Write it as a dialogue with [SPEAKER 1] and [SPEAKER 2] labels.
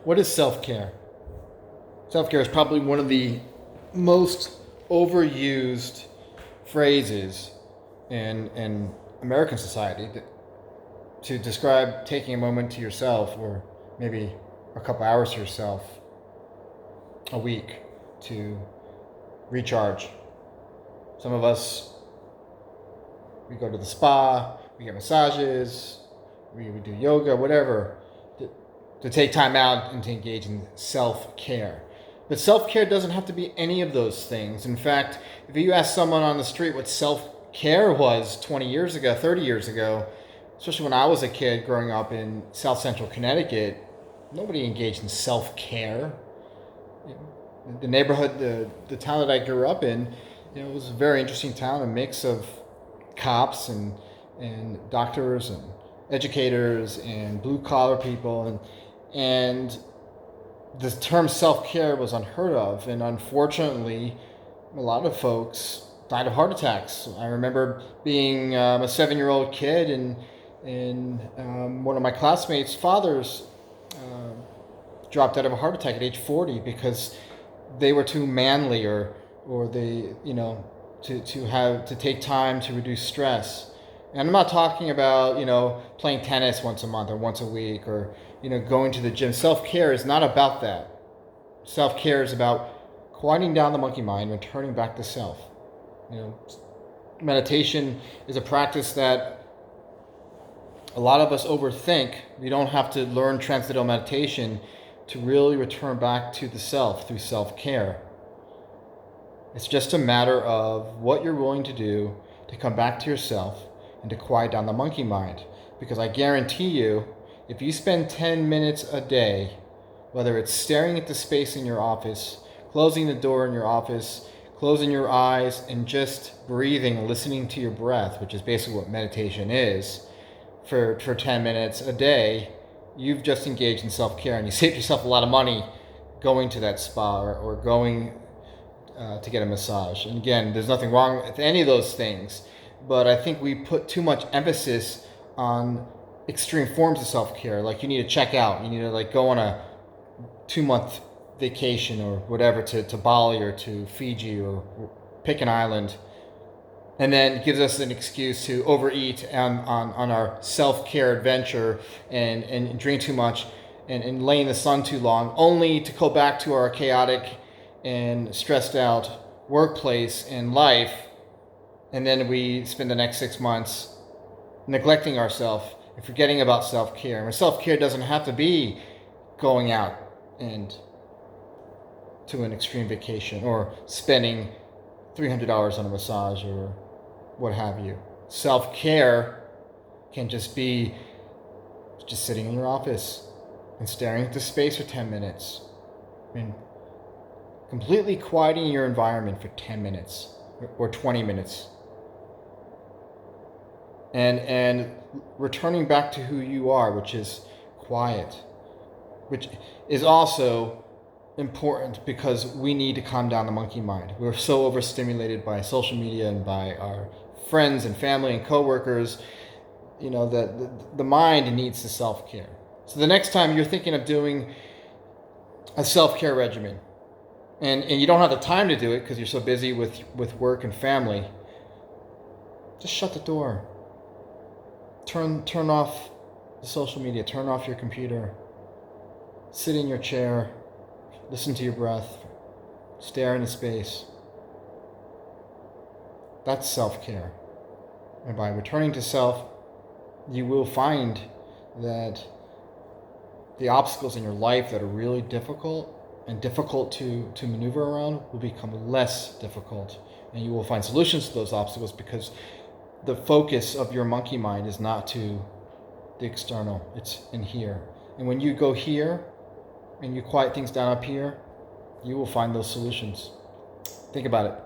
[SPEAKER 1] What is self-care? Self-care is probably one of the most overused phrases in American society to describe taking a moment to yourself, or maybe a couple hours to yourself a week to recharge. Some of us, we go to the spa, we get massages, we do yoga, whatever, to take time out and to engage in self-care. But self-care doesn't have to be any of those things. In fact, if you ask someone on the street what self-care was 20 years ago, 30 years ago, especially when I was a kid growing up in South Central Connecticut, nobody engaged in self-care. The neighborhood, the town that I grew up in, it was a very interesting town, a mix of cops and doctors and educators and blue collar people, and the term self-care was unheard of, and unfortunately a lot of folks died of heart attacks. I remember being a 7-year-old kid, and one of my classmates' fathers dropped out of a heart attack at age 40 because they were too manly, or they, to take time to reduce stress. And I'm not talking about, playing tennis once a month or once a week, or, going to the gym. Self-care is not about that. Self-care is about quieting down the monkey mind, returning back to self. Meditation is a practice that a lot of us overthink. We don't have to learn transcendental meditation to really return back to the self through self-care. It's just a matter of what you're willing to do to come back to yourself and to quiet down the monkey mind. Because I guarantee you, if you spend 10 minutes a day, whether it's staring at the space in your office, closing the door in your office, closing your eyes, and just breathing and listening to your breath, which is basically what meditation is, for 10 minutes a day, you've just engaged in self-care, and you saved yourself a lot of money going to that spa or going to get a massage. And again, there's nothing wrong with any of those things, but I think we put too much emphasis on extreme forms of self-care. Like, you need to check out, you need to go on a 2-month vacation or whatever to Bali or to Fiji or pick an island, and then gives us an excuse to overeat on our self-care adventure and drink too much and lay in the sun too long, only to go back to our chaotic and stressed out workplace and life, and then we spend the next 6 months neglecting ourselves and forgetting about self-care. And self-care doesn't have to be going out and to an extreme vacation or spending $300 on a massage or what have you. Self-care can just be just sitting in your office and staring into space for 10 minutes. Completely quieting your environment for 10 minutes or 20 minutes. And returning back to who you are, which is quiet, which is also important because we need to calm down the monkey mind. We're so overstimulated by social media and by our friends and family and coworkers, that the mind needs the self-care. So the next time you're thinking of doing a self-care regimen, and you don't have the time to do it because you're so busy with work and family, just shut the door. Turn off the social media, turn off your computer, sit in your chair, listen to your breath, stare into space. That's self-care. And by returning to self, you will find that the obstacles in your life that are really difficult and difficult to maneuver around will become less difficult. And you will find solutions to those obstacles because the focus of your monkey mind is not to the external, it's in here. And when you go here and you quiet things down up here, you will find those solutions. Think about it.